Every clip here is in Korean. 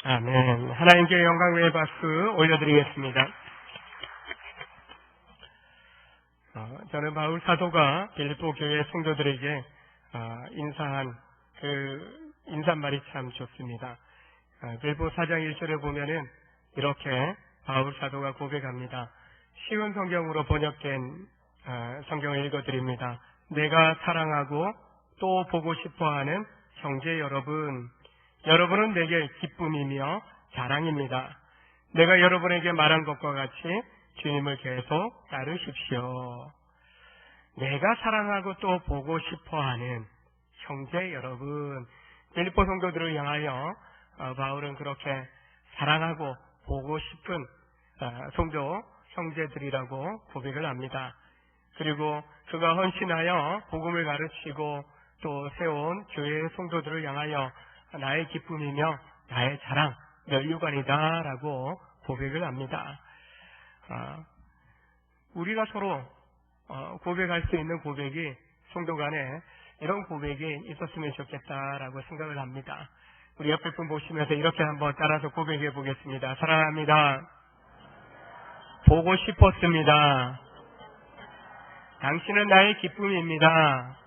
아멘. 하나님께 영광 외의 박수 올려드리겠습니다. 저는 바울 사도가 빌립보 교회 성도들에게 인사한 그 인사말이 참 좋습니다. 빌립보 4장 1절에 보면은 이렇게 바울 사도가 고백합니다. 쉬운 성경으로 번역된 성경을 읽어드립니다. 내가 사랑하고 또 보고 싶어하는 형제 여러분, 여러분은 내게 기쁨이며 자랑입니다. 내가 여러분에게 말한 것과 같이 주님을 계속 따르십시오. 내가 사랑하고 또 보고 싶어하는 형제 여러분, 빌립보 성도들을 향하여 바울은 그렇게 사랑하고 보고 싶은 성도 형제들이라고 고백을 합니다. 그리고 그가 헌신하여 복음을 가르치고 또 세운 교회의 성도들을 향하여 나의 기쁨이며 나의 자랑, 면류관이다라고 고백을 합니다. 우리가 서로 고백할 수 있는 고백이 성도 간에 이런 고백이 있었으면 좋겠다라고 생각을 합니다. 우리 옆에 분 보시면서 이렇게 한번 따라서 고백해 보겠습니다. 사랑합니다. 보고 싶었습니다. 당신은 나의 기쁨입니다.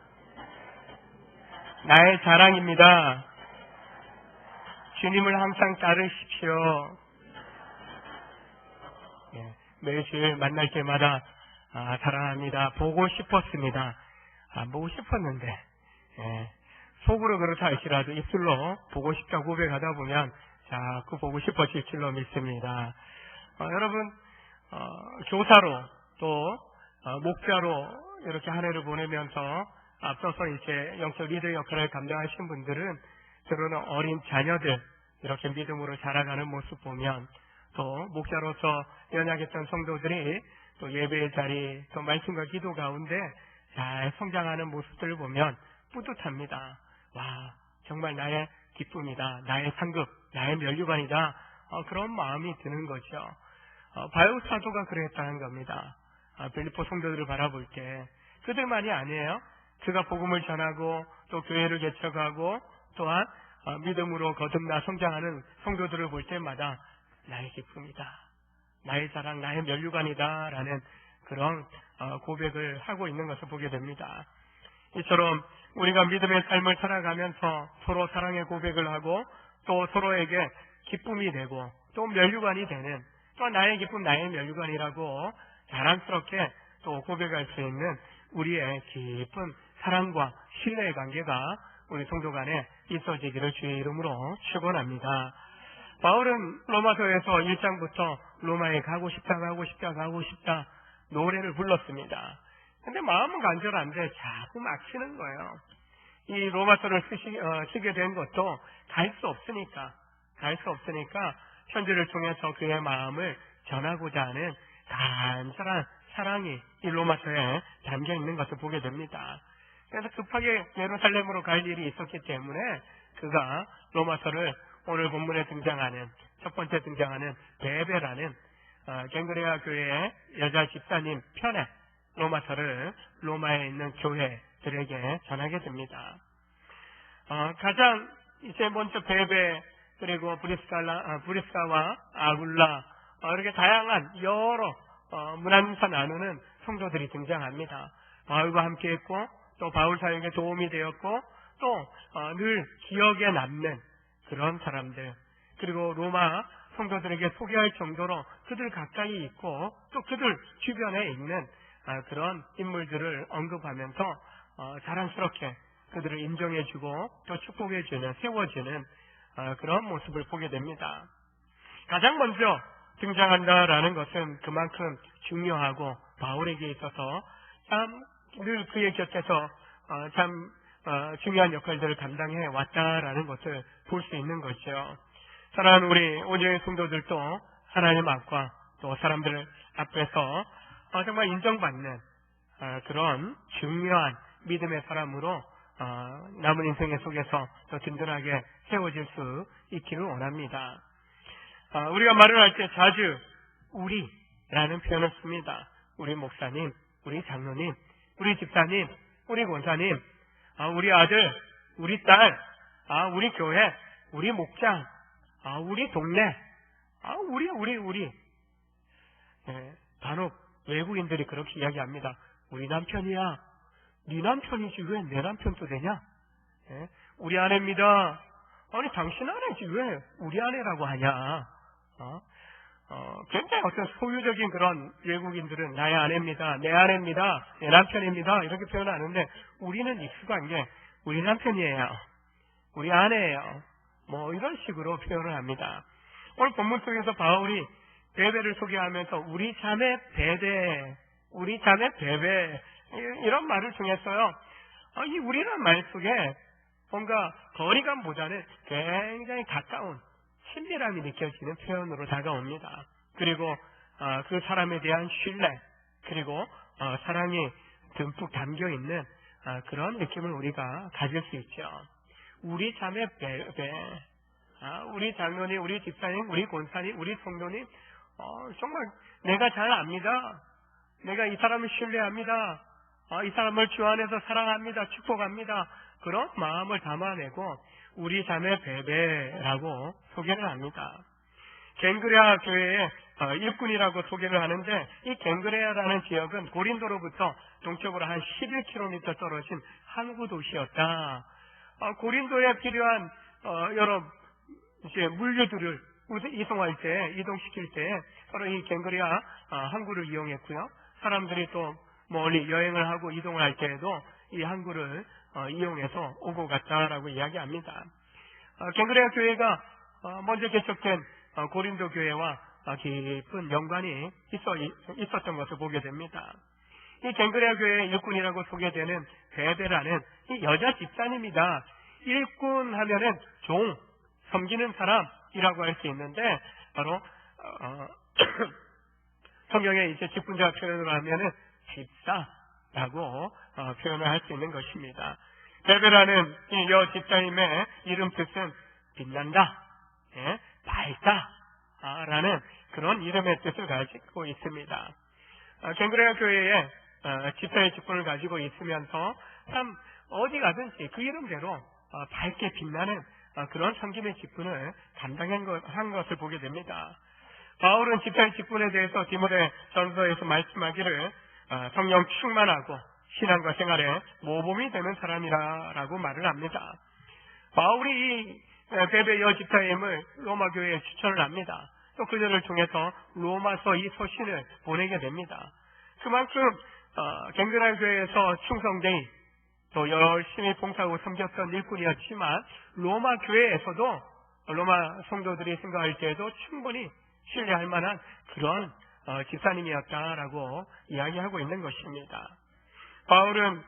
나의 자랑입니다. 주님을 항상 따르십시오. 매일 만날 때마다 사랑합니다. 보고 싶었습니다. 안 보고 싶었는데 속으로 그렇다 할지라도 입술로 보고 싶다 고백하다 보면 자꾸 보고 싶어질 줄로 믿습니다. 여러분 교사로 또 목자로 이렇게 한 해를 보내면서 앞서서 이제 영적 리더 역할을 감당하신 분들은 때로는 어린 자녀들 이렇게 믿음으로 자라가는 모습 보면 또 목자로서 연약했던 성도들이 또 예배의 자리 또 말씀과 기도 가운데 잘 성장하는 모습들을 보면 뿌듯합니다. 와, 정말 나의 기쁨이다. 나의 상급, 나의 면류관이다. 그런 마음이 드는 거죠. 바울 사도가 그랬다는 겁니다. 빌립보 성도들을 바라볼 때 그들만이 아니에요. 그가 복음을 전하고 또 교회를 개척하고 또한 믿음으로 거듭나 성장하는 성도들을 볼 때마다 나의 기쁨이다. 나의 자랑, 나의 면류관이다. 라는 그런 고백을 하고 있는 것을 보게 됩니다. 이처럼 우리가 믿음의 삶을 살아가면서 서로 사랑의 고백을 하고 또 서로에게 기쁨이 되고 또 면류관이 되는 또 나의 기쁨, 나의 면류관이라고 자랑스럽게 또 고백할 수 있는 우리의 깊은 사랑과 신뢰의 관계가 우리 성도 간에 있어지기를 주의 이름으로 축원합니다. 바울은 로마서에서 1장부터 로마에 가고 싶다 노래를 불렀습니다. 근데 마음은 간절한데 자꾸 막히는 거예요. 이 로마서를 쓰게 된 것도 갈 수 없으니까 편지를 통해서 그의 마음을 전하고자 하는 간절한 사랑이 이 로마서에 담겨 있는 것을 보게 됩니다. 그래서 급하게 예루살렘으로 갈 일이 있었기 때문에 그가 로마서를 오늘 본문에 등장하는 첫 번째 등장하는 베베라는 갱그레아 교회의 여자 집사님 편에 로마서를 로마에 있는 교회들에게 전하게 됩니다. 가장 이제 먼저 베베 그리고 브리스가와 아굴라 이렇게 다양한 여러 문안사 나누는 성도들이 등장합니다. 바울과 함께했고 또 바울 사역에 도움이 되었고 또 늘 기억에 남는 그런 사람들 그리고 로마 성도들에게 소개할 정도로 그들 가까이 있고 또 그들 주변에 있는 그런 인물들을 언급하면서 자랑스럽게 그들을 인정해주고 또 축복해주는 세워주는 그런 모습을 보게 됩니다. 가장 먼저 등장한다라는 것은 그만큼 중요하고 바울에게 있어서 참 늘 그의 곁에서 참 중요한 역할들을 감당해 왔다라는 것을 볼 수 있는 거죠. 사랑하는 우리 온유의 성도들도 하나님 앞과 또 사람들 앞에서 정말 인정받는 그런 중요한 믿음의 사람으로 남은 인생의 속에서 더 든든하게 세워질 수 있기를 원합니다. 우리가 말을 할 때 자주 우리라는 표현을 씁니다. 우리 목사님, 우리 장로님, 우리 집사님, 우리 권사님, 우리 아들, 우리 딸, 우리 교회, 우리 목장, 우리 동네, 우리. 간혹 외국인들이 그렇게 이야기합니다. 우리 남편이야. 네 남편이지 왜 내 남편도 되냐? 우리 아내입니다. 아니 당신 아내지 왜 우리 아내라고 하냐? 굉장히 어떤 소유적인 그런 외국인들은 나의 아내입니다, 내 아내입니다, 내 남편입니다 이렇게 표현하는데 우리는 익숙한 게 우리 남편이에요, 우리 아내예요, 뭐 이런 식으로 표현을 합니다. 오늘 본문 속에서 바울이 베베를 소개하면서 우리 자매 베베 이런 말을 통했어요. 이 우리란 말 속에 뭔가 거리감보다는 굉장히 가까운 친밀함이 느껴지는 표현으로 다가옵니다. 그리고 그 사람에 대한 신뢰, 그리고 사랑이 듬뿍 담겨있는 그런 느낌을 우리가 가질 수 있죠. 우리 자매 베베, 우리 장로님, 우리 집사님, 우리 권사님, 우리 성도님, 정말 내가 잘 압니다. 내가 이 사람을 신뢰합니다. 이 사람을 주 안에서 사랑합니다. 축복합니다. 그런 마음을 담아내고 우리 자매 베베라고 소개를 합니다. 갱그레아 교회의 일꾼이라고 소개를 하는데 이 갱그레아라는 지역은 고린도로부터 동쪽으로 한 11km 떨어진 항구 도시였다. 고린도에 필요한 여러 이제 물류들을 이동시킬 때 바로 이 갱그레아 항구를 이용했고요. 사람들이 또 멀리 여행을 하고 이동을 할 때에도 이 항구를 이용해서 오고 갔다라고 이야기합니다. 갱그레아 교회가 먼저 개척된 고린도 교회와 깊은 연관이 있었던 것을 보게 됩니다. 이 갱그레아 교회의 일꾼이라고 소개되는 베베라는 이 여자 집사님이다. 일꾼 하면은 종, 섬기는 사람이라고 할 수 있는데 바로 성경에 이제 직분자 표현으로 하면은 집사라고 표현을 할 수 있는 것입니다. 베베라는 이 여 집사님의 이름 뜻은 빛난다, 밝다 라는 그런 이름의 뜻을 가지고 있습니다. 갱그레아 교회에 집사의 직분을 가지고 있으면서 참 어디 가든지 그 이름대로 밝게 빛나는 그런 섬김의 직분을 감당한 것을 보게 됩니다. 바울은 집사의 직분에 대해서 디모데 전서에서 말씀하기를 성령 충만하고 신앙과 생활에 모범이 되는 사람이라고 말을 합니다. 바울이 이 베베 여 집사임을 로마 교회에 추천을 합니다. 또 그들을 통해서 로마서 이 서신을 보내게 됩니다. 그만큼 갱그레아 교회에서 충성되이 또 열심히 봉사하고 섬겼던 일꾼이었지만 로마 교회에서도 로마 성도들이 생각할 때에도 충분히 신뢰할 만한 그런 집사님이었다라고 이야기하고 있는 것입니다. 바울은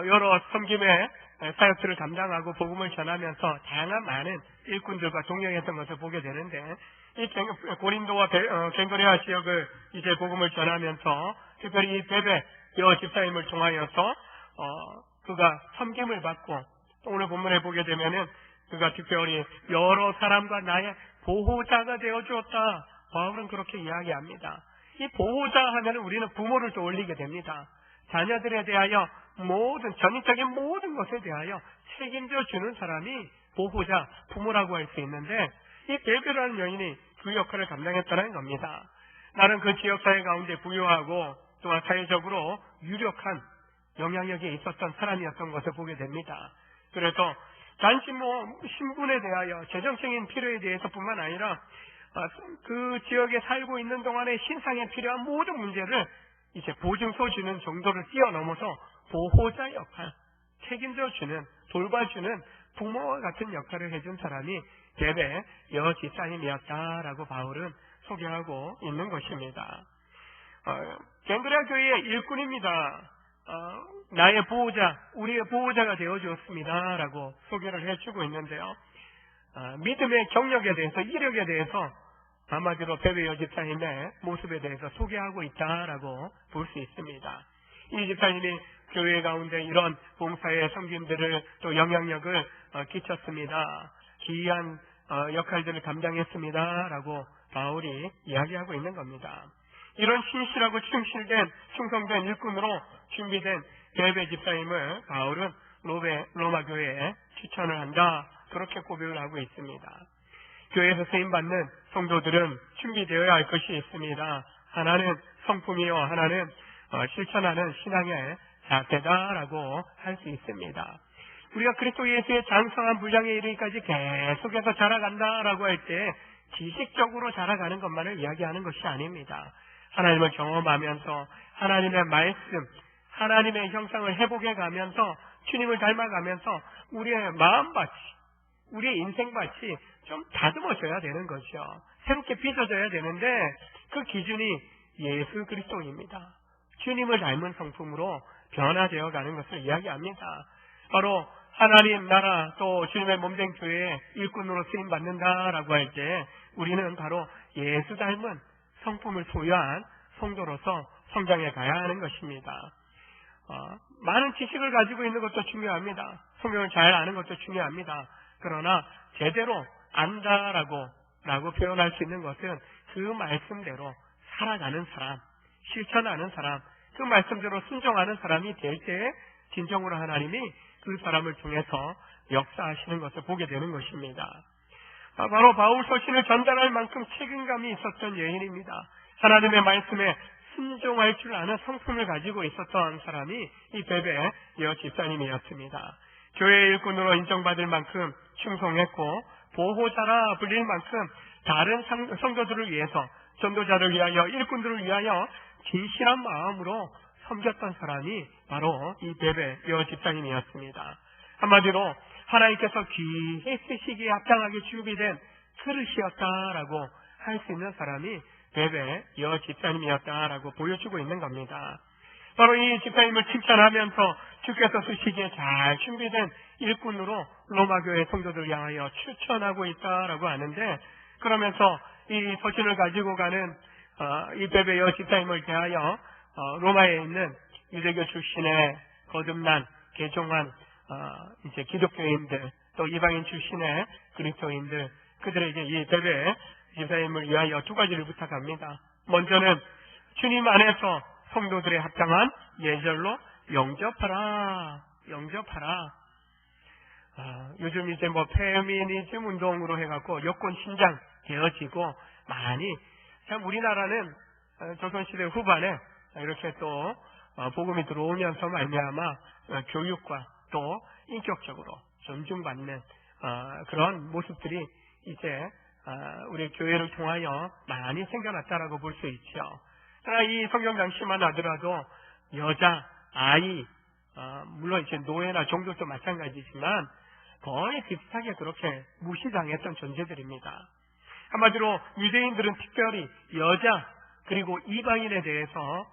여러 섬김의 사역들을 감당하고 복음을 전하면서 다양한 많은 일꾼들과 동행했던 것을 보게 되는데 이 고린도와 갱그레아 지역을 이제 복음을 전하면서 특별히 이 베베 여 집사님을 통하여서 그가 섬김을 받고 또 오늘 본문에 보게 되면은 그가 특별히 여러 사람과 나의 보호자가 되어 주었다. 바울은 그렇게 이야기합니다. 이 보호자 하면 우리는 부모를 떠올리게 됩니다. 자녀들에 대하여 전인적인 모든 것에 대하여 책임져 주는 사람이 보호자, 부모라고 할 수 있는데 이 베베라는 여인이 그 역할을 감당했다는 겁니다. 나는 그 지역사회 가운데 부유하고 또한 사회적으로 유력한 영향력이 있었던 사람이었던 것을 보게 됩니다. 그래서 단지 신분에 대하여 재정적인 필요에 대해서뿐만 아니라 그 지역에 살고 있는 동안에 신상에 필요한 모든 문제를 이제 보증서 주는 정도를 뛰어넘어서 보호자 역할, 책임져 주는, 돌봐주는 부모와 같은 역할을 해준 사람이 베베 여 집사님이었다라고 바울은 소개하고 있는 것입니다. 갱그레아 교회의 일꾼입니다. 나의 보호자, 우리의 보호자가 되어주었습니다 라고 소개를 해주고 있는데요. 믿음의 경력에 대해서, 이력에 대해서 한마디로 베베 여 집사님의 모습에 대해서 소개하고 있다라고 볼 수 있습니다. 이 집사님이 교회 가운데 이런 봉사의 섬김들을 또 영향력을 끼쳤습니다. 기이한 역할들을 감당했습니다 라고 바울이 이야기하고 있는 겁니다. 이런 신실하고 충성된 일꾼으로 준비된 베베 집사님을 바울은 로마 교회에 추천을 한다, 그렇게 고백을 하고 있습니다. 교회에서 쓰임받는 성도들은 준비되어야 할 것이 있습니다. 하나는 성품이요, 하나는 실천하는 신앙의 자세다라고 할 수 있습니다. 우리가 그리스도 예수의 장성한 분량에 이르기까지 계속해서 자라간다라고 할 때 지식적으로 자라가는 것만을 이야기하는 것이 아닙니다. 하나님을 경험하면서 하나님의 말씀, 하나님의 형상을 회복해 가면서 주님을 닮아가면서 우리의 마음밭이, 우리의 인생밭이 좀 다듬어져야 되는 거죠. 새롭게 빚어져야 되는데 그 기준이 예수 그리스도입니다. 주님을 닮은 성품으로 변화되어 가는 것을 이야기합니다. 바로 하나님 나라 또 주님의 몸된 교회의 일꾼으로 쓰임받는다라고 할 때 우리는 바로 예수 닮은 성품을 소유한 성도로서 성장해 가야 하는 것입니다. 많은 지식을 가지고 있는 것도 중요합니다. 성경을 잘 아는 것도 중요합니다. 그러나 제대로 안다라고 표현할 수 있는 것은 그 말씀대로 살아가는 사람, 실천하는 사람, 그 말씀대로 순종하는 사람이 될 때 진정으로 하나님이 그 사람을 통해서 역사하시는 것을 보게 되는 것입니다. 바로 바울 서신을 전달할 만큼 책임감이 있었던 여인입니다. 하나님의 말씀에 순종할 줄 아는 성품을 가지고 있었던 사람이 이 베베 여호 집사님이었습니다. 교회의 일꾼으로 인정받을 만큼 충성했고 보호자라 불릴 만큼 다른 성도들을 위해서, 전도자를 위하여, 일꾼들을 위하여 진실한 마음으로 섬겼던 사람이 바로 이 베베 여호 집사님이었습니다. 한마디로 하나님께서 귀히 쓰시기에 합당하게 준비된 그릇이었다라고 할 수 있는 사람이 베베 여호 집사님이었다라고 보여주고 있는 겁니다. 바로 이 집사님을 칭찬하면서 주께서 쓰시기에 잘 준비된 일꾼으로 로마교회 성도들 향하여 추천하고 있다라고 하는데, 그러면서 이 서신을 가지고 가는 이 베베 여호 집사님을 대하여 로마에 있는 유대교 출신의 거듭난 개종한 이제 기독교인들, 또 이방인 출신의 그리스도인들, 그들에게 이 베베 집사님을 위하여 두 가지를 부탁합니다. 먼저는 주님 안에서 성도들의 합당한 예절로 영접하라. 요즘 이제 페미니즘 운동으로 해갖고 여권 신장 되어지고 많이, 참 우리나라는 조선시대 후반에 이렇게 또 복음이 들어오면서 말미암아 교육과 또 인격적으로 존중받는 그런 모습들이 이제 우리 교회를 통하여 많이 생겨났다라고 볼 수 있죠. 그러나 이 성경 당시만 하더라도 여자, 아이, 물론 이제 노예나 종들도 마찬가지지만 거의 비슷하게 그렇게 무시당했던 존재들입니다. 한마디로 유대인들은 특별히 여자 그리고 이방인에 대해서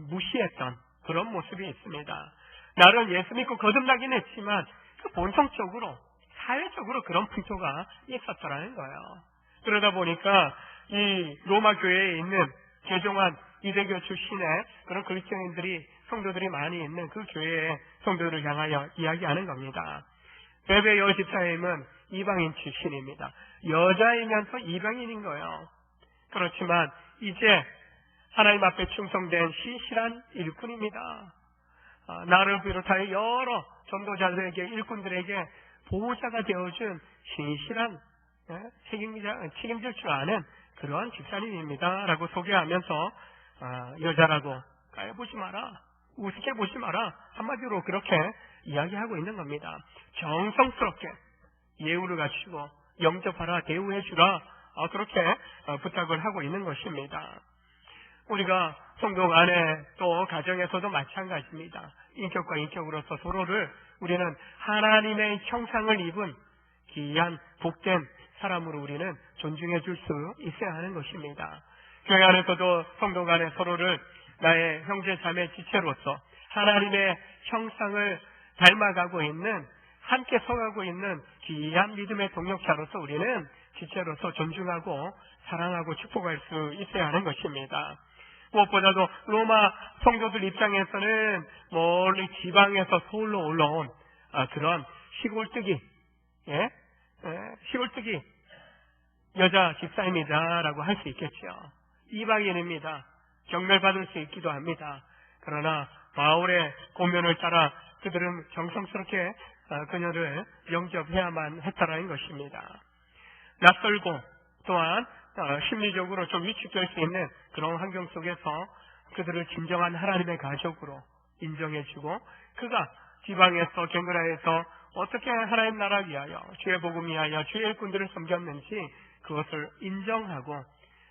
무시했던 그런 모습이 있습니다. 나름 예수 믿고 거듭나긴 했지만 그 본성적으로 사회적으로 그런 풍토가 있었더라는 거예요. 그러다 보니까 이 로마 교회에 있는 개종한 유대교 출신의 그런 그리스도인들이, 성도들이 많이 있는 그 교회의 성도들을 향하여 이야기하는 겁니다. 베베 여호 집사님은 이방인 출신입니다. 여자이면서 이방인인 거예요. 그렇지만 이제 하나님 앞에 충성된 신실한 일꾼입니다. 나를 비롯하여 여러 전도자들에게, 일꾼들에게 보호자가 되어준 신실한 책임질 줄 아는 그러한 집사님입니다 라고 소개하면서 여자라고 까여보지 마라, 우습게 보지 마라, 한마디로 그렇게 이야기하고 있는 겁니다. 정성스럽게 예우를 갖추고 영접하라, 대우해주라, 그렇게 부탁을 하고 있는 것입니다. 우리가 성도 안에 또 가정에서도 마찬가지입니다. 인격과 인격으로서 서로를 우리는 하나님의 형상을 입은 귀한 복된 사람으로 우리는 존중해 줄 수 있어야 하는 것입니다. 교회 안에서도 성도 간에 서로를 나의 형제 자매 지체로서 하나님의 형상을 닮아가고 있는, 함께 서가고 있는 귀한 믿음의 동역자로서 우리는 지체로서 존중하고 사랑하고 축복할 수 있어야 하는 것입니다. 무엇보다도 로마 성도들 입장에서는 멀리 지방에서 서울로 올라온 그런 시골뜨기 여자 집사입니다라고 할 수 있겠죠. 이방인입니다. 경멸받을 수 있기도 합니다. 그러나 바울의 고면을 따라 그들은 정성스럽게 그녀를 영접해야만 했다라는 것입니다. 낯설고 또한 심리적으로 좀 위축될 수 있는 그런 환경 속에서 그들을 진정한 하나님의 가족으로 인정해주고 그가 지방에서 갱그라에서 어떻게 하나님 나라 위하여 주의 복음 위하여 주의 일꾼들을 섬겼는지 그것을 인정하고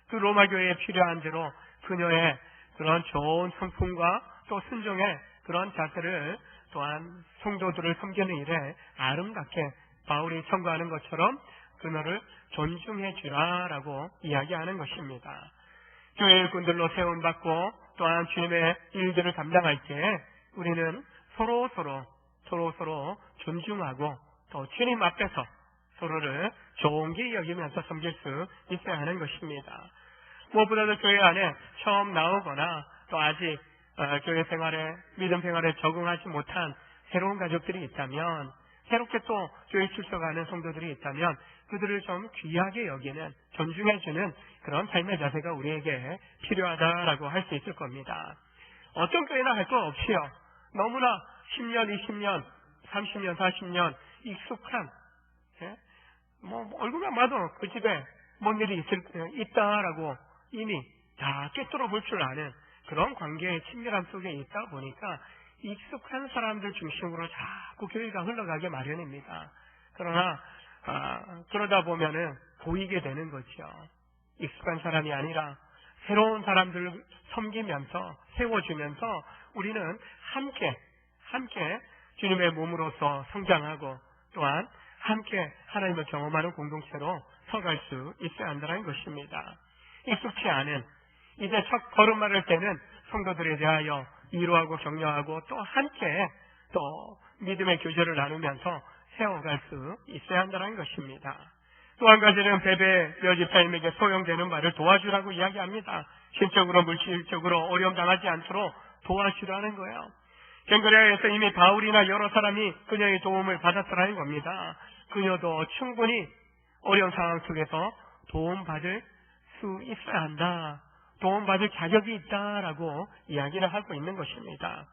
그 로마 교회에 필요한 대로 그녀의 그런 좋은 성품과 또 순종의 그런 자세를 또한 성도들을 섬기는 일에 아름답게 바울이 청구하는 것처럼 그녀를 존중해 주라라고 이야기하는 것입니다. 교회 일꾼들로 세움받고 또한 주님의 일들을 감당할 때 우리는 서로 존중하고 또 주님 앞에서 서로를 존귀 여기면서 섬길 수 있어야 하는 것입니다. 무엇보다도 교회 안에 처음 나오거나 또 아직 교회 생활에 믿음 생활에 적응하지 못한 새로운 가족들이 있다면 새롭게 또 교회 출석하는 성도들이 있다면 그들을 좀 귀하게 여기는 존중해주는 그런 삶의 자세가 우리에게 필요하다라고 할 수 있을 겁니다. 어떤 교회나 할 것 없이요. 너무나 10년, 20년, 30년, 40년 익숙한 얼굴만 봐도 그 집에 뭔 일이 있다라고 이미 다 꿰뚫어 볼 줄 아는 그런 관계의 친밀함 속에 있다 보니까 익숙한 사람들 중심으로 자꾸 교회가 흘러가게 마련입니다. 그러나 그러다 보면은 보이게 되는 거죠. 익숙한 사람이 아니라 새로운 사람들을 섬기면서 세워주면서 우리는 함께 주님의 몸으로서 성장하고 또한 함께 하나님을 경험하는 공동체로 서갈 수 있어야 한다는 것입니다. 익숙치 않은 이제 첫 걸음마를 떼는 성도들에 대하여 위로하고 격려하고 또 함께 또 믿음의 교제를 나누면서 세워갈 수 있어야 한다는 것입니다. 또 한 가지는 베베 여집사님에게 소용되는 말을 도와주라고 이야기합니다. 신적으로 물질적으로 어려움 당하지 않도록 도와주라는 거예요. 갱그레아에서 이미 바울이나 여러 사람이 그녀의 도움을 받았더라는 겁니다. 그녀도 충분히 어려운 상황 속에서 도움받을 수 있어야 한다. 도움받을 자격이 있다라고 이야기를 하고 있는 것입니다.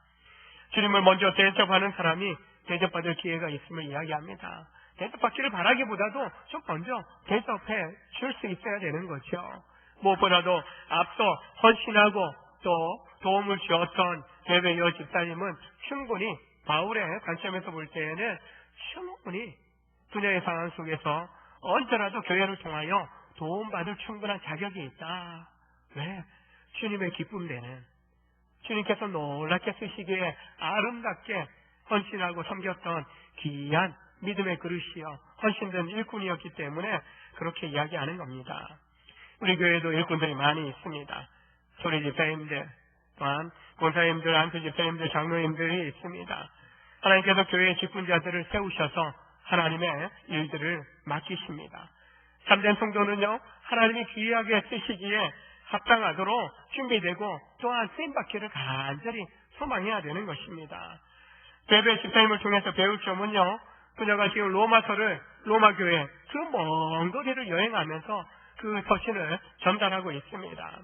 주님을 먼저 대접하는 사람이 대접받을 기회가 있음을 이야기합니다. 대접받기를 바라기보다도 좀 먼저 대접해 줄 수 있어야 되는 거죠. 무엇보다도 앞서 헌신하고 또 도움을 주었던 베베 여집사님은 충분히 바울의 관점에서 볼 때에는 충분히 그녀의 상황 속에서 언제라도 교회를 통하여 도움받을 충분한 자격이 있다. 왜? 주님의 기쁨 되는 주님께서 놀랍게 쓰시기에 아름답게 헌신하고 섬겼던 귀한 믿음의 그릇이요 헌신된 일꾼이었기 때문에 그렇게 이야기하는 겁니다. 우리 교회에도 일꾼들이 많이 있습니다. 소리 집사님들 또한 권사님들, 안수 집사님들, 장로님들이 있습니다. 하나님께서 교회의 직분자들을 세우셔서 하나님의 일들을 맡기십니다. 참된 성도는요 하나님이 귀하게 쓰시기에 합당하도록 준비되고 또한 쓰임받기를 간절히 소망해야 되는 것입니다. 베베 집사님을 통해서 배울 점은요 그녀가 지금 로마 교회 그 먼 거리를 여행하면서 그 서신을 전달하고 있습니다.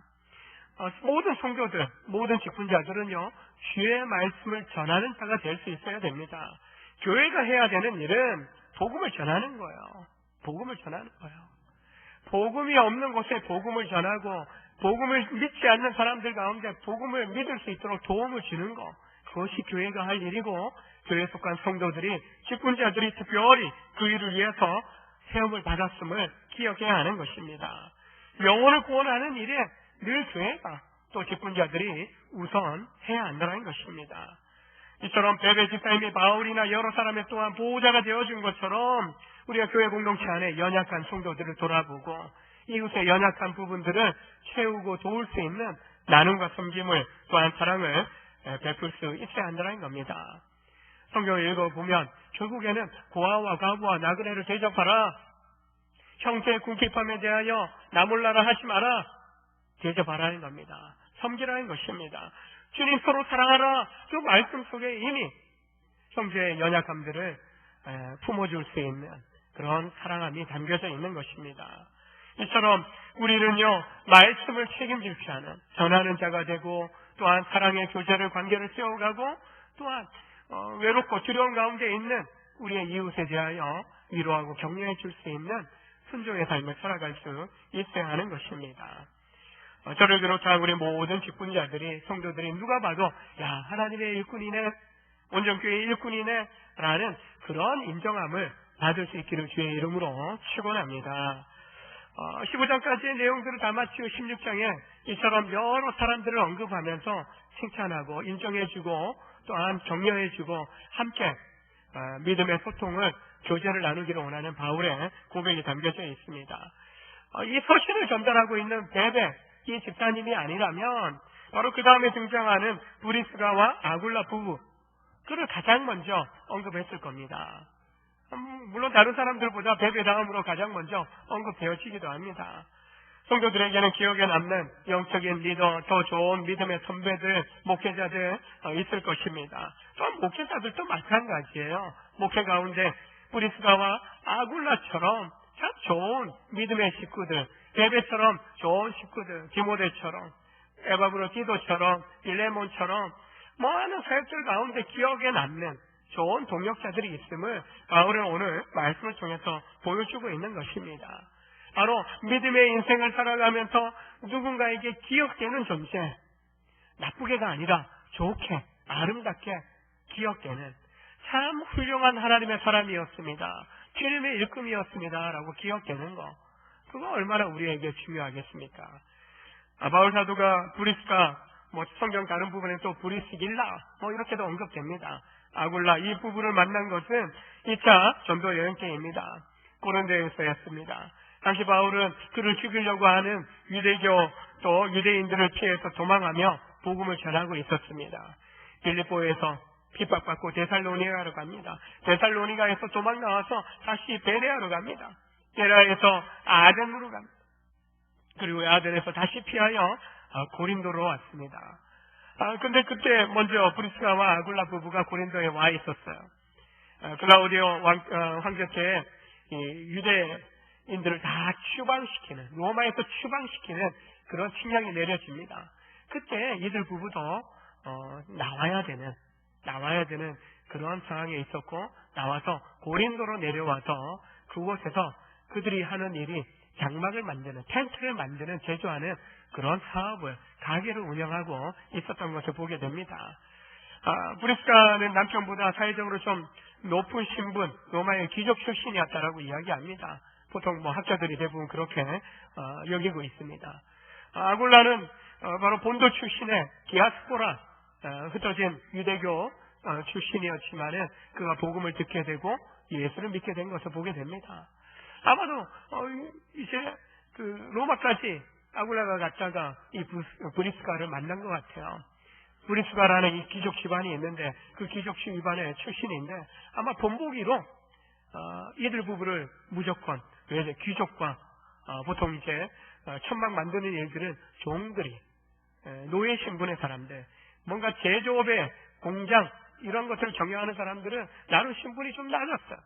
모든 성도들, 모든 직분자들은요 주의 말씀을 전하는 자가 될 수 있어야 됩니다. 교회가 해야 되는 일은 복음을 전하는 거예요. 복음을 전하는 거예요. 복음이 없는 곳에 복음을 전하고 복음을 믿지 않는 사람들 가운데 복음을 믿을 수 있도록 도움을 주는 것, 그것이 교회가 할 일이고 교회에 속한 성도들이, 직분자들이 특별히 그 일을 위해서 세움을 받았음을 기억해야 하는 것입니다. 영혼을 구원하는 일에 늘 교회가 또 직분자들이 우선 해야 한다는 것입니다. 이처럼 베베 집사님이 바울이나 여러 사람의 또한 보호자가 되어준 것처럼 우리가 교회 공동체 안에 연약한 성도들을 돌아보고 이웃의 연약한 부분들을 채우고 도울 수 있는 나눔과 섬김을 또한 사랑을 베풀 수 있어야 한다는 겁니다. 성경을 읽어보면 결국에는 고아와 과부와 나그네를 대접하라. 형제의 궁핍함에 대하여 나몰라라 하지 마라. 대접하라는 겁니다. 섬기라는 것입니다. 주님 서로 사랑하라. 그 말씀 속에 이미 형제의 연약함들을 품어줄 수 있는 그런 사랑함이 담겨져 있는 것입니다. 이처럼 우리는요 말씀을 책임질 줄 아는 전하는 자가 되고 또한 사랑의 교제를 관계를 세워가고 또한 외롭고 두려운 가운데 있는 우리의 이웃에 대하여 위로하고 격려해 줄 수 있는 순종의 삶을 살아갈 수 있어야 하는 것입니다. 저를 비롯한 우리 모든 직분자들이, 성도들이 누가 봐도 야, 하나님의 일꾼이네, 온전교회의 일꾼이네 라는 그런 인정함을 받을 수 있기를 주의 이름으로 축원합니다. 15장까지의 내용들을 다 마치고 16장에 이처럼 여러 사람들을 언급하면서 칭찬하고 인정해주고 또한 격려해주고 함께 믿음의 소통을, 교제를 나누기를 원하는 바울의 고백이 담겨져 있습니다. 이 서신을 전달하고 있는 베베, 이 집사님이 아니라면 바로 그 다음에 등장하는 브리스가와 아굴라 부부, 그를 가장 먼저 언급했을 겁니다. 물론 다른 사람들보다 베베 다음으로 가장 먼저 언급되어지기도 합니다. 성도들에게는 기억에 남는 영적인 리더, 더 좋은 믿음의 선배들, 목회자들 있을 것입니다. 또한 목회자들도 마찬가지예요. 목회 가운데 브리스가와 아굴라처럼 참 좋은 믿음의 식구들, 베베처럼 좋은 식구들, 디모데처럼, 에바브로디도처럼, 빌레몬처럼 많은 사역들 가운데 기억에 남는 좋은 동역자들이 있음을 바울은 오늘 말씀을 통해서 보여주고 있는 것입니다. 바로 믿음의 인생을 살아가면서 누군가에게 기억되는 존재, 나쁘게가 아니라 좋게, 아름답게 기억되는 참 훌륭한 하나님의 사람이었습니다. 주님의 일꾼이었습니다 라고 기억되는 거, 그거 얼마나 우리에게 중요하겠습니까? 바울 사도가 브리스가, 성경 다른 부분에 또 브리스길라 이렇게도 언급됩니다. 아굴라, 이 부부를 만난 것은 2차 전도 여행 때입니다. 고린도에서였습니다. 당시 바울은 그를 죽이려고 하는 유대교 또 유대인들을 피해서 도망하며 복음을 전하고 있었습니다. 빌립보에서 핍박받고 데살로니가로 갑니다. 데살로니가에서 도망 나와서 다시 베레아로 갑니다. 베레아에서 아덴으로 갑니다. 그리고 아덴에서 다시 피하여 고린도로 왔습니다. 근데 그때 먼저 브리스가와 아굴라 부부가 고린도에 와 있었어요. 클라우디오 황제 때 유대인들을 다 추방시키는, 로마에서 추방시키는 그런 칙령이 내려집니다. 그때 이들 부부도 나와야 되는 그런 상황에 있었고, 나와서 고린도로 내려와서 그곳에서 그들이 하는 일이 장막을 만드는, 텐트를 만드는, 제조하는 그런 사업을, 가게를 운영하고 있었던 것을 보게 됩니다. 브리스가는 남편보다 사회적으로 좀 높은 신분, 로마의 귀족 출신이었다라고 이야기합니다. 보통 학자들이 대부분 그렇게 여기고 있습니다. 아굴라는 바로 본도 출신의 디아스포라, 흩어진 유대교 출신이었지만은 그가 복음을 듣게 되고 예수를 믿게 된 것을 보게 됩니다. 아마도 이제 로마까지 아굴라가 갔다가 이 브리스가를 만난 것 같아요. 브리스가라는 이 귀족 집안이 있는데 그 귀족 집안의 출신인데 아마 본보기로 이들 부부를 무조건, 왜 귀족과 보통 이제 천막 만드는 일들은 종들이, 노예 신분의 사람들, 뭔가 제조업의 공장 이런 것들을 경영하는 사람들은 나름 신분이 좀 낮았어요.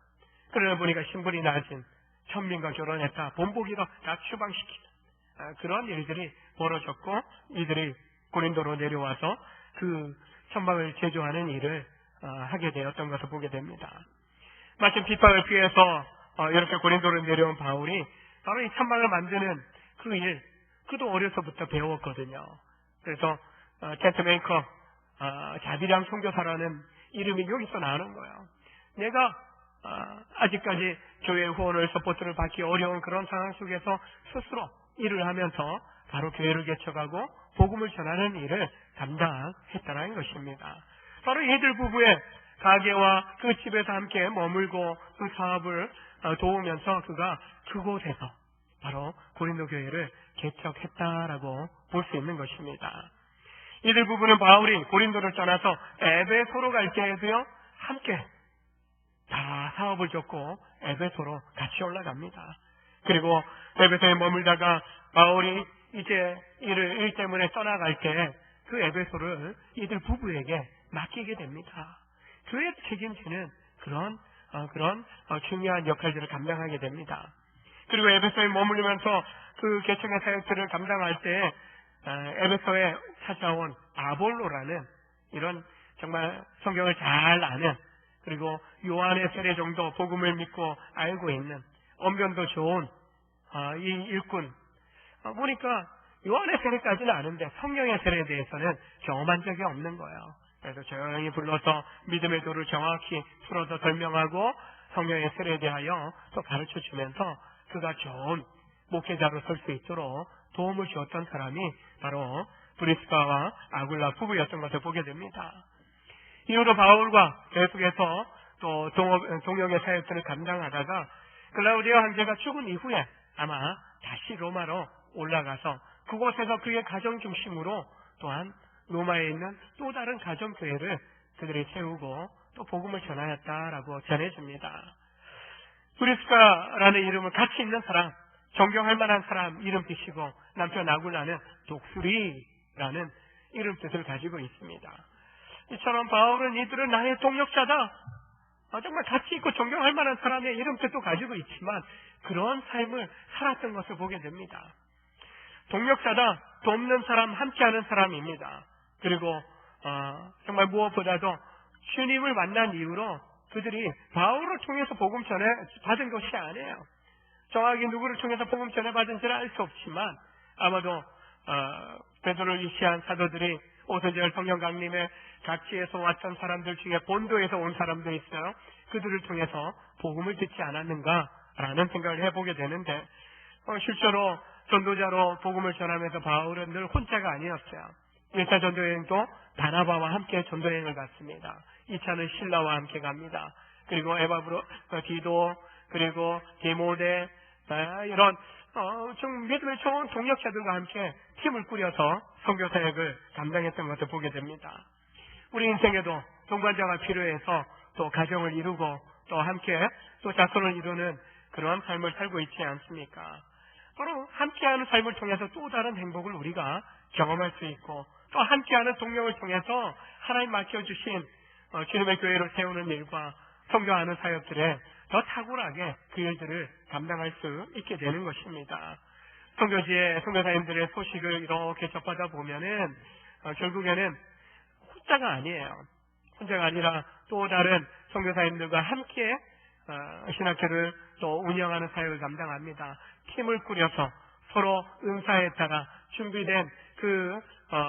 그러다 보니까 신분이 낮은 천민과 결혼했다, 본보기로 다 추방시키는 그런 일들이 벌어졌고, 이들이 고린도로 내려와서 그 천막을 제조하는 일을 하게 되었던 것을 보게 됩니다. 마침 핍박을 피해서 이렇게 고린도로 내려온 바울이 바로 이 천막을 만드는 그 일, 그도 어려서부터 배웠거든요. 그래서 텐트메이커, 자비랑 선교사라는 이름이 여기서 나오는 거예요. 내가 아직까지 교회 후원을, 서포트를 받기 어려운 그런 상황 속에서 스스로 일을 하면서 바로 교회를 개척하고 복음을 전하는 일을 감당했다는 것입니다. 바로 이들 부부의 가게와 그 집에서 함께 머물고 그 사업을 도우면서 그가 그곳에서 바로 고린도 교회를 개척했다라고 볼 수 있는 것입니다. 이들 부부는 바울이 고린도를 떠나서 에베소로 갈 때에도요 함께 다 사업을 접고 에베소로 같이 올라갑니다. 그리고 에베소에 머물다가 바울이 이제 일 때문에 떠나갈 때 그 에베소를 이들 부부에게 맡기게 됩니다. 교회를 책임지는 그런 중요한 역할들을 감당하게 됩니다. 그리고 에베소에 머물면서 그 개척의 사역들을 감당할 때 에베소에 찾아온 아볼로라는 이런 정말 성경을 잘 아는, 그리고 요한의 세례 정도 복음을 믿고 알고 있는, 언변도 좋은 이 일꾼 보니까 요한의 세례까지는 아는데 성령의 세례에 대해서는 경험한 적이 없는 거예요. 그래서 조용히 불러서 믿음의 도를 정확히 풀어서 설명하고 성령의 세례에 대하여 또 가르쳐 주면서 그가 좋은 목회자로 설 수 있도록 도움을 주었던 사람이 바로 브리스가와 아굴라 부부였던 것을 보게 됩니다. 이후로 바울과 계속해서 또 동역의 사역들을 감당하다가 클라우디아 황제가 죽은 이후에 아마 다시 로마로 올라가서 그곳에서 그의 가정 중심으로 또한 로마에 있는 또 다른 가정교회를 그들이 세우고 또 복음을 전하였다라고 전해집니다. 브리스가라는 이름을 같이 있는 사람, 존경할 만한 사람 이름 뜻이고 남편 아굴라는 독수리라는 이름 뜻을 가지고 있습니다. 이처럼 바울은 이들은 나의 동역자다. 정말 가치 있고 존경할 만한 사람의 이름 뜻도 가지고 있지만 그런 삶을 살았던 것을 보게 됩니다. 동역자다, 돕는 사람, 함께하는 사람입니다. 그리고 정말 무엇보다도 주님을 만난 이후로 그들이 바울을 통해서 복음 전해 받은 것이 아니에요. 정확히 누구를 통해서 복음 전해 받은지를 알 수 없지만 아마도 베드로를 위시한 사도들이 오순절 성령 강림에 각지에서 왔던 사람들 중에 본도에서 온 사람도 있어요. 그들을 통해서 복음을 듣지 않았는가라는 생각을 해보게 되는데 실제로 전도자로 복음을 전하면서 바울은 늘 혼자가 아니었어요. 1차 전도여행도 바나바와 함께 전도여행을 갔습니다. 2차는 실라와 함께 갑니다. 그리고 에바브로, 디도, 그리고 디모데 이런 좀 믿음의 좋은 동역자들과 함께 팀을 꾸려서 선교 사역을 감당했던 것을 보게 됩니다. 우리 인생에도 동반자가 필요해서 또 가정을 이루고 또 함께 또 자손을 이루는 그러한 삶을 살고 있지 않습니까? 바로 함께하는 삶을 통해서 또 다른 행복을 우리가 경험할 수 있고 또 함께하는 동력을 통해서 하나님 맡겨주신 주님의 교회를 세우는 일과 선교하는 사역들에 더 탁월하게 그 일들을 감당할 수 있게 되는 것입니다. 선교지의 선교사님들의 소식을 이렇게 접하다 보면은 결국에는 혼자가 아니에요. 혼자가 아니라 또 다른 선교사님들과 함께 신학교를 또 운영하는 사역을 감당합니다. 팀을 꾸려서 서로 은사에 따라 준비된 그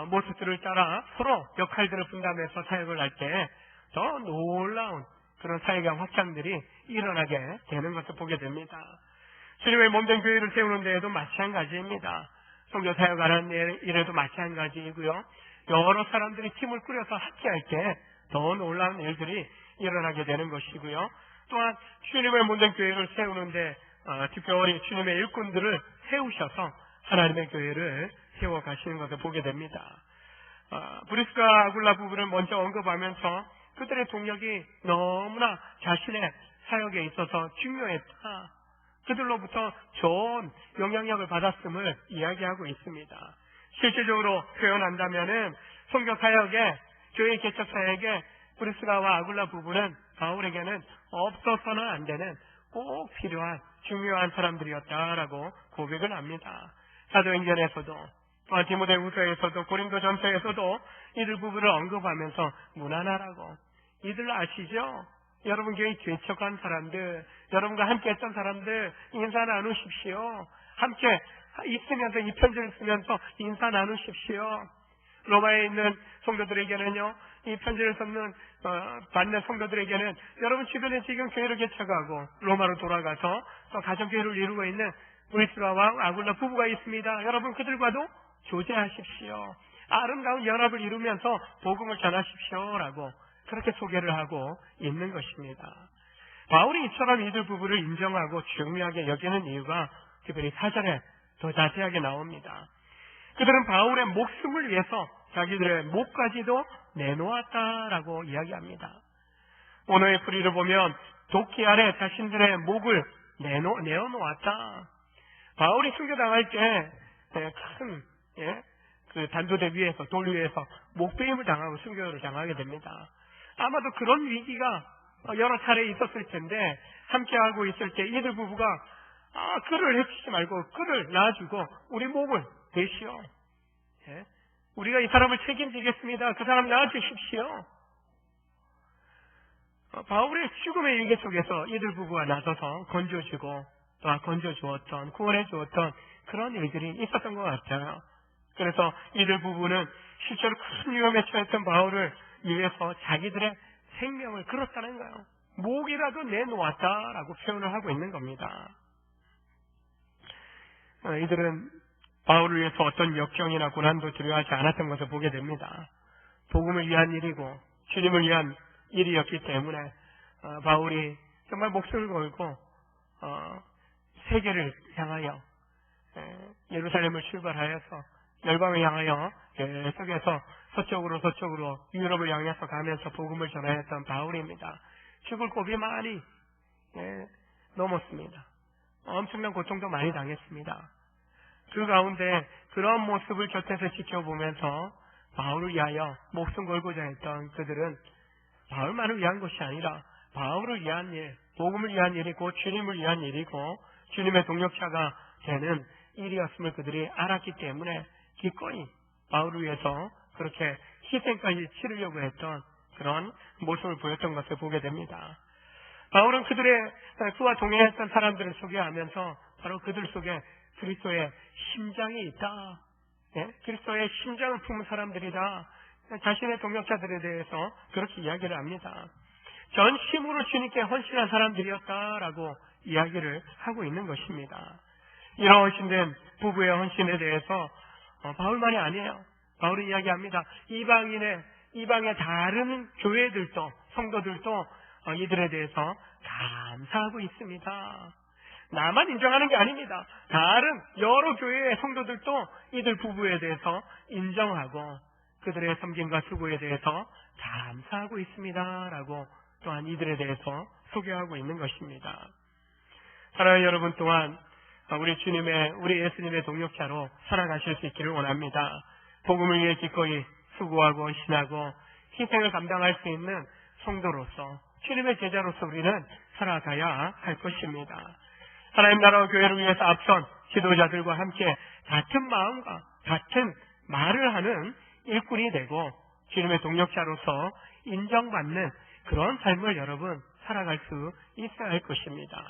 모습들을 따라 서로 역할들을 분담해서 사역을 할 때 더 놀라운 그런 사역의 확장들이 일어나게 되는 것을 보게 됩니다. 주님의 몸된 교회를 세우는 데에도 마찬가지입니다. 선교 사역하는 일에도 마찬가지이고요. 여러 사람들이 팀을 꾸려서 함께할 때 더 놀라운 일들이 일어나게 되는 것이고요. 또한 주님의 몸된 교회를 세우는데 특별히 주님의 일꾼들을 세우셔서 하나님의 교회를 세워가시는 것을 보게 됩니다. 브리스가 아굴라 부부를 먼저 언급하면서 그들의 동력이 너무나 자신의 사역에 있어서 중요했다. 그들로부터 좋은 영향력을 받았음을 이야기하고 있습니다. 실질적으로 표현한다면은 선교 사역에 교회 개척 사역에 브리스가와 아굴라 부부는 바울에게는 없어서는 안 되는 꼭 필요한 중요한 사람들이었다라고 고백을 합니다. 사도행전에서도 또한 디모데후서에서도 고린도전서에서도 이들 부부를 언급하면서 무난하라고 이들 아시죠? 여러분 교회 개척한 사람들, 여러분과 함께 했던 사람들 인사 나누십시오. 함께 있으면서 이 편지를 쓰면서 인사 나누십시오. 로마에 있는 성도들에게는요, 이 편지를 받는 성도들에게는 여러분 주변에 지금 교회를 개척하고 로마로 돌아가서 또 가정교회를 이루고 있는 브리스가와 아굴라 부부가 있습니다. 여러분 그들과도 교제하십시오. 아름다운 연합을 이루면서 복음을 전하십시오라고 그렇게 소개를 하고 있는 것입니다. 바울이 이처럼 이들 부부를 인정하고 중요하게 여기는 이유가 특별히 4절에 더 자세하게 나옵니다. 그들은 바울의 목숨을 위해서 자기들의 목까지도 내놓았다라고 이야기합니다. 오늘의 풀이를 보면 도끼 아래 자신들의 목을 내어놓았다. 바울이 순교당할 때 큰 그 단도대 위에서 돌 위에서 목베임을 당하고 순교를 당하게 됩니다. 아마도 그런 위기가 여러 차례 있었을 텐데 함께하고 있을 때 이들 부부가 그를 해치지 말고 그를 놔주고 우리 목을 대시오. 우리가 이 사람을 책임지겠습니다. 그 사람 놔주십시오. 바울의 죽음의 위기 속에서 이들 부부가 나서서 건져주고 또한 건져주었던, 구원해주었던 그런 일들이 있었던 것 같아요. 그래서 이들 부부는 실제로 큰 위험에 처했던 바울을 위해서 자기들의 생명을 걸었다는 거예요. 목이라도 내놓았다라고 표현을 하고 있는 겁니다. 이들은 바울을 위해서 어떤 역경이나 고난도 두려워하지 않았던 것을 보게 됩니다. 복음을 위한 일이고 주님을 위한 일이었기 때문에 바울이 정말 목숨을 걸고 세계를 향하여 예루살렘을 출발하여서 열방을 향하여 계속해서 서쪽으로 유럽을 향해서 가면서 복음을 전하였던 바울입니다. 죽을 고비 많이 넘었습니다. 엄청난 고통도 많이 당했습니다. 그 가운데 그런 모습을 곁에서 지켜보면서 바울을 위하여 목숨 걸고자 했던 그들은 바울만을 위한 것이 아니라 바울을 위한 일, 복음을 위한 일이고 주님을 위한 일이고 주님의 동력자가 되는 일이었음을 그들이 알았기 때문에 기꺼이 바울을 위해서 그렇게 희생까지 치르려고 했던 그런 모습을 보였던 것을 보게 됩니다. 바울은 그와 동행했던 사람들을 소개하면서 바로 그들 속에 그리스도의 심장이 있다. 그리스도의 심장을 품은 사람들이다. 자신의 동역자들에 대해서 그렇게 이야기를 합니다. 전심으로 주님께 헌신한 사람들이었다라고 이야기를 하고 있는 것입니다. 이런 헌신된 부부의 헌신에 대해서 바울만이 아니에요. 바울이 이야기합니다. 이방의 다른 교회들도 성도들도 이들에 대해서 감사하고 있습니다. 나만 인정하는 게 아닙니다. 다른 여러 교회의 성도들도 이들 부부에 대해서 인정하고 그들의 섬김과 수고에 대해서 감사하고 있습니다라고 또한 이들에 대해서 소개하고 있는 것입니다. 사랑하는 여러분 또한 우리 예수님의 동역자로 살아가실 수 있기를 원합니다. 복음을 위해 기꺼이 수고하고 신하고 희생을 감당할 수 있는 성도로서 주님의 제자로서 우리는 살아가야 할 것입니다. 하나님 나라와 교회를 위해서 앞선 지도자들과 함께 같은 마음과 같은 말을 하는 일꾼이 되고 주님의 동역자로서 인정받는 그런 삶을 여러분 살아갈 수 있어야 할 것입니다.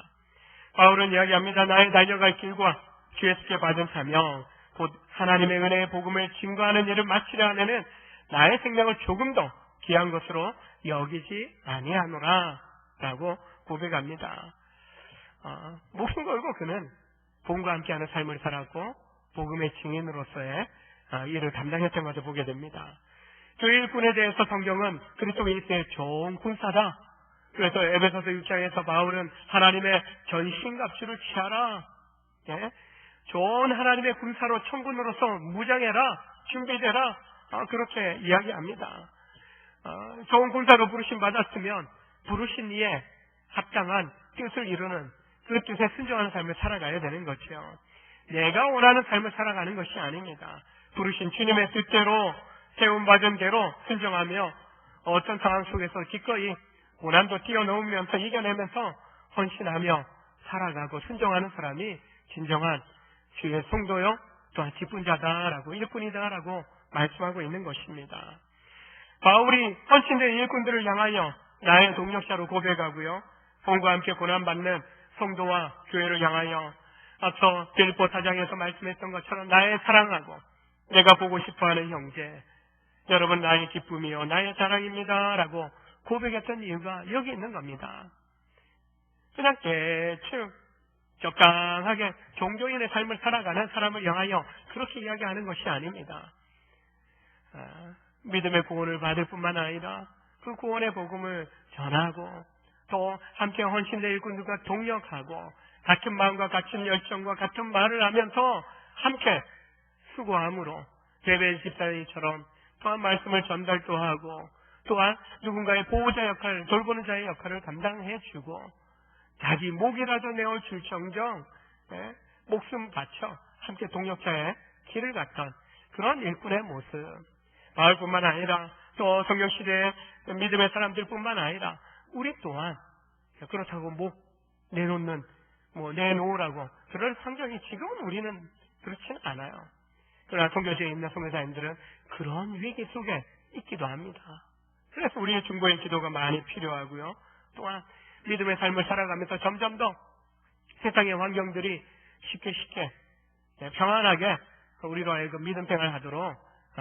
바울은 이야기합니다. 나의 달려갈 길과 주 예수께 받은 사명 곧 하나님의 은혜의 복음을 증거하는 일을 마치려 하면은 나의 생명을 조금 더 귀한 것으로 여기지 아니하노라 라고 고백합니다. 목숨 걸고 그는 복음과 함께하는 삶을 살았고 복음의 증인으로서의 일을 담당했던 것을 보게 됩니다. 교회 일꾼에 대해서 성경은 그리스도 예수의 좋은 군사다. 그래서 에베소서 6장에서 바울은 하나님의 전신갑주를 취하라. 좋은 하나님의 군사로 천군으로서 무장해라. 준비되라. 그렇게 이야기합니다. 좋은 군사로 부르심 받았으면 부르신 이에 합당한 뜻을 이루는 그 뜻에 순종하는 삶을 살아가야 되는 거죠. 내가 원하는 삶을 살아가는 것이 아닙니다. 부르신 주님의 뜻대로 세움받은 대로 순종하며 어떤 상황 속에서 기꺼이 고난도 뛰어넘으면서 이겨내면서 헌신하며 살아가고 순종하는 사람이 진정한 주의 성도요 또한 기쁜 자다라고 일꾼이다라고 말씀하고 있는 것입니다. 바울이 헌신된 일꾼들을 향하여 나의 동력자로 고백하고요. 본과 함께 고난받는 성도와 교회를 향하여 앞서 빌립보 4장에서 말씀했던 것처럼 나의 사랑하고 내가 보고 싶어하는 형제 여러분 나의 기쁨이요 나의 자랑입니다 라고 고백했던 이유가 여기 있는 겁니다. 그냥 대충 적당하게 종교인의 삶을 살아가는 사람을 향하여 그렇게 이야기하는 것이 아닙니다. 믿음의 구원을 받을 뿐만 아니라 그 구원의 복음을 전하고 또 함께 헌신된 일꾼들과 동역하고 같은 마음과 같은 열정과 같은 말을 하면서 함께 수고함으로 예배 집사님처럼 또한 말씀을 전달도 하고 또한 누군가의 보호자 역할, 돌보는 자의 역할을 감당해주고 자기 목이라도 내어줄 정정 목숨 바쳐 함께 동역자의 길을 갔던 그런 일꾼의 모습 바울뿐만 아니라 또 성경시대의 믿음의 사람들뿐만 아니라 우리 또한 그렇다고 목 내놓는 내놓으라고 그럴 환경이 지금은 우리는 그렇지는 않아요. 그러나 선교지에 있는 선교사님들은 그런 위기 속에 있기도 합니다. 그래서 우리의 중보의 기도가 많이 필요하고요. 또한 믿음의 삶을 살아가면서 점점 더 세상의 환경들이 쉽게 평안하게 우리로 하여금 믿음 생활하도록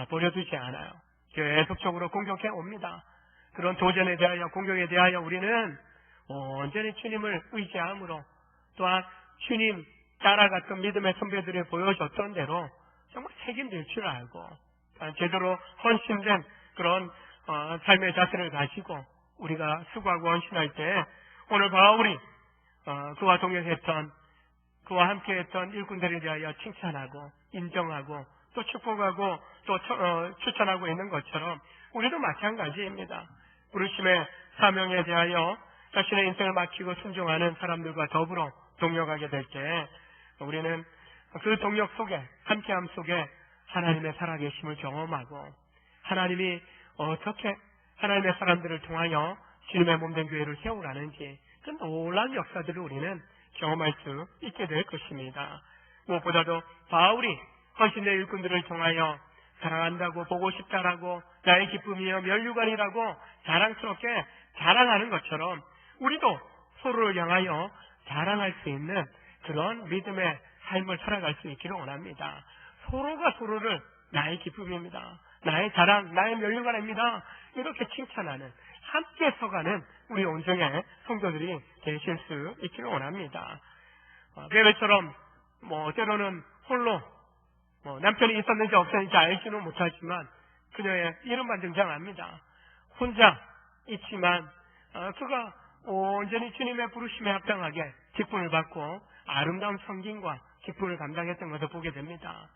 버려두지 않아요. 계속적으로 공격해 옵니다. 그런 도전에 대하여, 공격에 대하여 우리는 온전히 주님을 의지함으로, 또한 주님 따라갔던 믿음의 선배들이 보여줬던 대로 정말 책임질 줄 알고 제대로 헌신된 그런 삶의 자세를 가지고 우리가 수고하고 헌신할 때, 오늘 바울이 그와 동역했던, 그와 함께했던 일꾼들에 대하여 칭찬하고 인정하고 또 축복하고 또 추천하고 있는 것처럼 우리도 마찬가지입니다. 부르심의 사명에 대하여 자신의 인생을 맡기고 순종하는 사람들과 더불어 동역하게 될 때, 우리는 그 동역 속에, 함께함 속에 하나님의 살아계심을 경험하고, 하나님이 어떻게 하나님의 사람들을 통하여 주님의 몸된 교회를 세우라는지 그 놀라운 역사들을 우리는 경험할 수 있게 될 것입니다. 무엇보다도 바울이 헌신된 일꾼들을 통하여 사랑한다고, 보고 싶다라고, 나의 기쁨이여 면류관이라고 자랑스럽게 자랑하는 것처럼 우리도 서로를 향하여 자랑할 수 있는 그런 믿음의 삶을 살아갈 수 있기를 원합니다. 서로가 서로를 나의 기쁨입니다, 나의 자랑, 나의 면류관입니다, 이렇게 칭찬하는, 함께 서가는 우리 온정의 성도들이 되실 수 있기를 원합니다. 베베처럼 때로는 홀로 남편이 있었는지 없었는지 알지는 못하지만 그녀의 이름만 등장합니다. 혼자 있지만 그가 온전히 주님의 부르심에 합당하게 기쁨을 받고 아름다운 섬김과 기쁨을 감당했던 것을 보게 됩니다.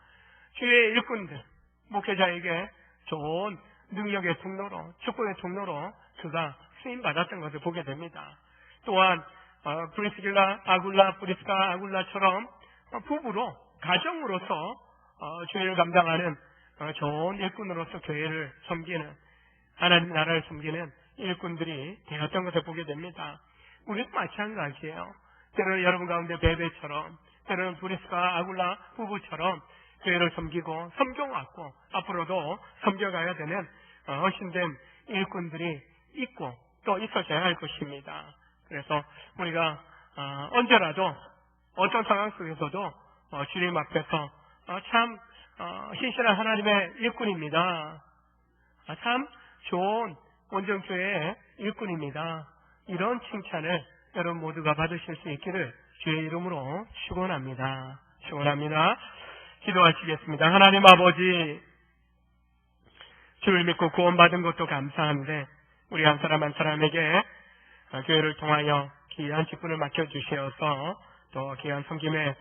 주의 일꾼들, 목회자에게 좋은 능력의 통로로, 축복의 통로로 그가 쓰임받았던 것을 보게 됩니다. 또한 브리스길라, 아굴라, 브리스가, 아굴라처럼 부부로, 가정으로서 교회를 감당하는 좋은 일꾼으로서 교회를 섬기는, 하나님 나라를 섬기는 일꾼들이 되었던 것을 보게 됩니다. 우리도 마찬가지예요. 때로는 여러분 가운데 베베처럼, 때로는 브리스가, 아굴라 부부처럼 교회를 섬기고 섬겨왔고 앞으로도 섬겨가야 되는 헌신된 일꾼들이 있고 또 있어져야 할 것입니다. 그래서 우리가 언제라도 어떤 상황 속에서도 주님 앞에서 참 신실한 하나님의 일꾼입니다, 참 좋은 온정교회의 일꾼입니다, 이런 칭찬을 여러분 모두가 받으실 수 있기를 주의 이름으로 축원합니다. 기도하시겠습니다. 하나님 아버지, 주를 믿고 구원받은 것도 감사한데 우리 한 사람 한 사람에게 교회를 통하여 귀한 직분을 맡겨주시어서 또 귀한 섬김에